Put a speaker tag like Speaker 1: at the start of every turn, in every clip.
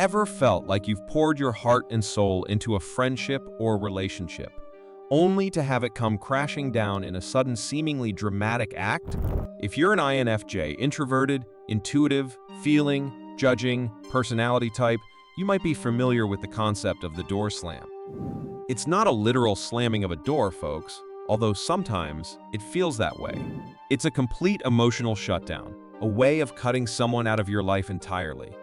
Speaker 1: ever felt like you've poured your heart and soul into a friendship or relationship, only to have it come crashing down in a sudden, seemingly dramatic act? If you're an INFJ, introverted, intuitive, feeling, judging, personality type, you might be familiar with the concept of the door slam. It's not a literal slamming of a door, folks, although sometimes it feels that way. It's a complete emotional shutdown, a way of cutting someone out of your life entirely.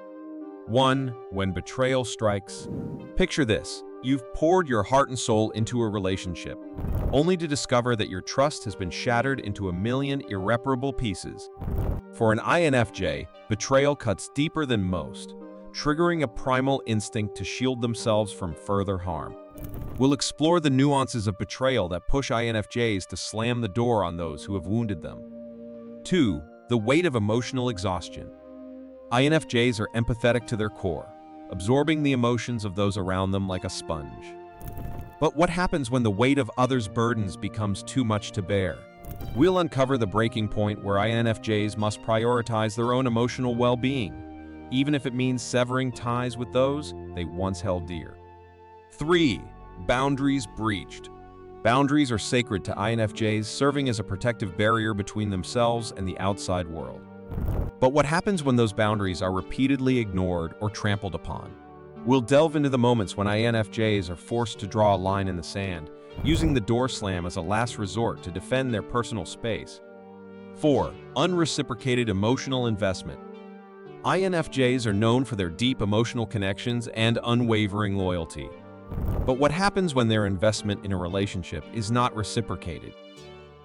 Speaker 1: 1. When betrayal strikes. Picture this. You've poured your heart and soul into a relationship, only to discover that your trust has been shattered into a million irreparable pieces. For an INFJ, betrayal cuts deeper than most, triggering a primal instinct to shield themselves from further harm. We'll explore the nuances of betrayal that push INFJs to slam the door on those who have wounded them. 2. The weight of emotional exhaustion. INFJs are empathetic to their core, absorbing the emotions of those around them like a sponge. But what happens when the weight of others' burdens becomes too much to bear? We'll uncover the breaking point where INFJs must prioritize their own emotional well-being, even if it means severing ties with those they once held dear. 3. Boundaries breached. Boundaries are sacred to INFJs, serving as a protective barrier between themselves and the outside world. But what happens when those boundaries are repeatedly ignored or trampled upon? We'll delve into the moments when INFJs are forced to draw a line in the sand, using the door slam as a last resort to defend their personal space. 4. Unreciprocated emotional investment. INFJs are known for their deep emotional connections and unwavering loyalty. But what happens when their investment in a relationship is not reciprocated?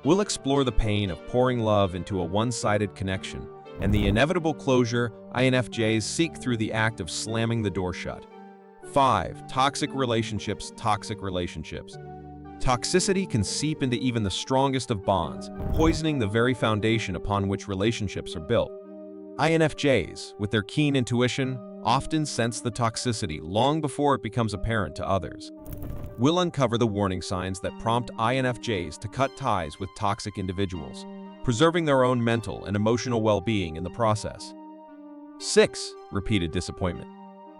Speaker 1: We'll explore the pain of pouring love into a one-sided connection and the inevitable closure INFJs seek through the act of slamming the door shut. 5. Toxic relationships. Toxicity can seep into even the strongest of bonds, poisoning the very foundation upon which relationships are built. INFJs, with their keen intuition, often sense the toxicity long before it becomes apparent to others. We'll uncover the warning signs that prompt INFJs to cut ties with toxic individuals, preserving their own mental and emotional well-being in the process. 6. Repeated disappointment.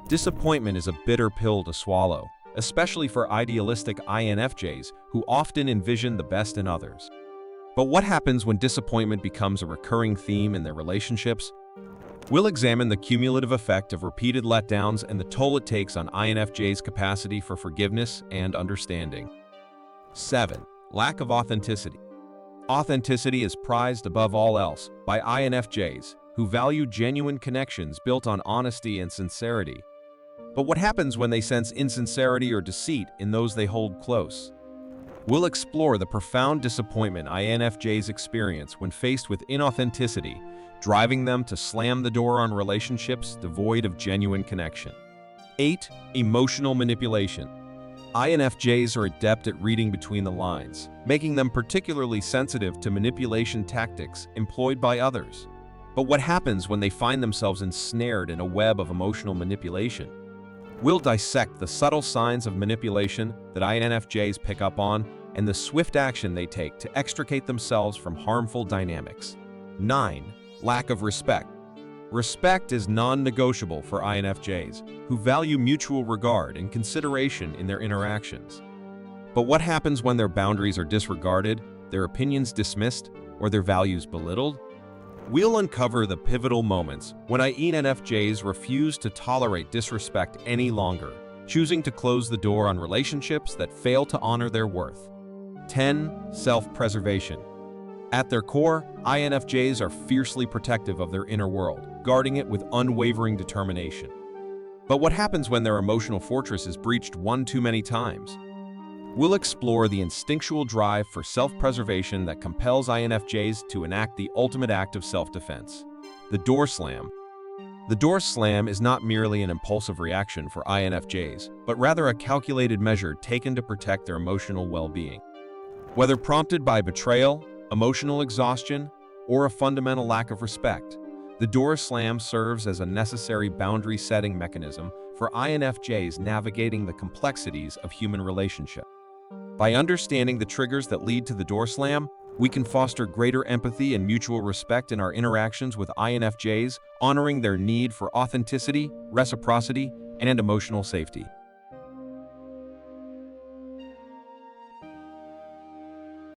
Speaker 1: Disappointment is a bitter pill to swallow, especially for idealistic INFJs who often envision the best in others. But what happens when disappointment becomes a recurring theme in their relationships? We'll examine the cumulative effect of repeated letdowns and the toll it takes on INFJ's capacity for forgiveness and understanding. 7. Lack of authenticity. Authenticity is prized above all else by INFJs, who value genuine connections built on honesty and sincerity. But what happens when they sense insincerity or deceit in those they hold close? We'll explore the profound disappointment INFJs experience when faced with inauthenticity, driving them to slam the door on relationships devoid of genuine connection. 8. Emotional manipulation. INFJs are adept at reading between the lines, making them particularly sensitive to manipulation tactics employed by others. But what happens when they find themselves ensnared in a web of emotional manipulation? We'll dissect the subtle signs of manipulation that INFJs pick up on and the swift action they take to extricate themselves from harmful dynamics. 9. Lack of respect. Respect is non-negotiable for INFJs, who value mutual regard and consideration in their interactions. But what happens when their boundaries are disregarded, their opinions dismissed, or their values belittled? We'll uncover the pivotal moments when INFJs refuse to tolerate disrespect any longer, choosing to close the door on relationships that fail to honor their worth. 10. Self-preservation. At their core, INFJs are fiercely protective of their inner world, guarding it with unwavering determination. But what happens when their emotional fortress is breached one too many times? We'll explore the instinctual drive for self-preservation that compels INFJs to enact the ultimate act of self-defense, the door slam. The door slam is not merely an impulsive reaction for INFJs, but rather a calculated measure taken to protect their emotional well-being. Whether prompted by betrayal, emotional exhaustion, or a fundamental lack of respect, the door slam serves as a necessary boundary-setting mechanism for INFJs navigating the complexities of human relationships. By understanding the triggers that lead to the door slam, we can foster greater empathy and mutual respect in our interactions with INFJs, honoring their need for authenticity, reciprocity, and emotional safety.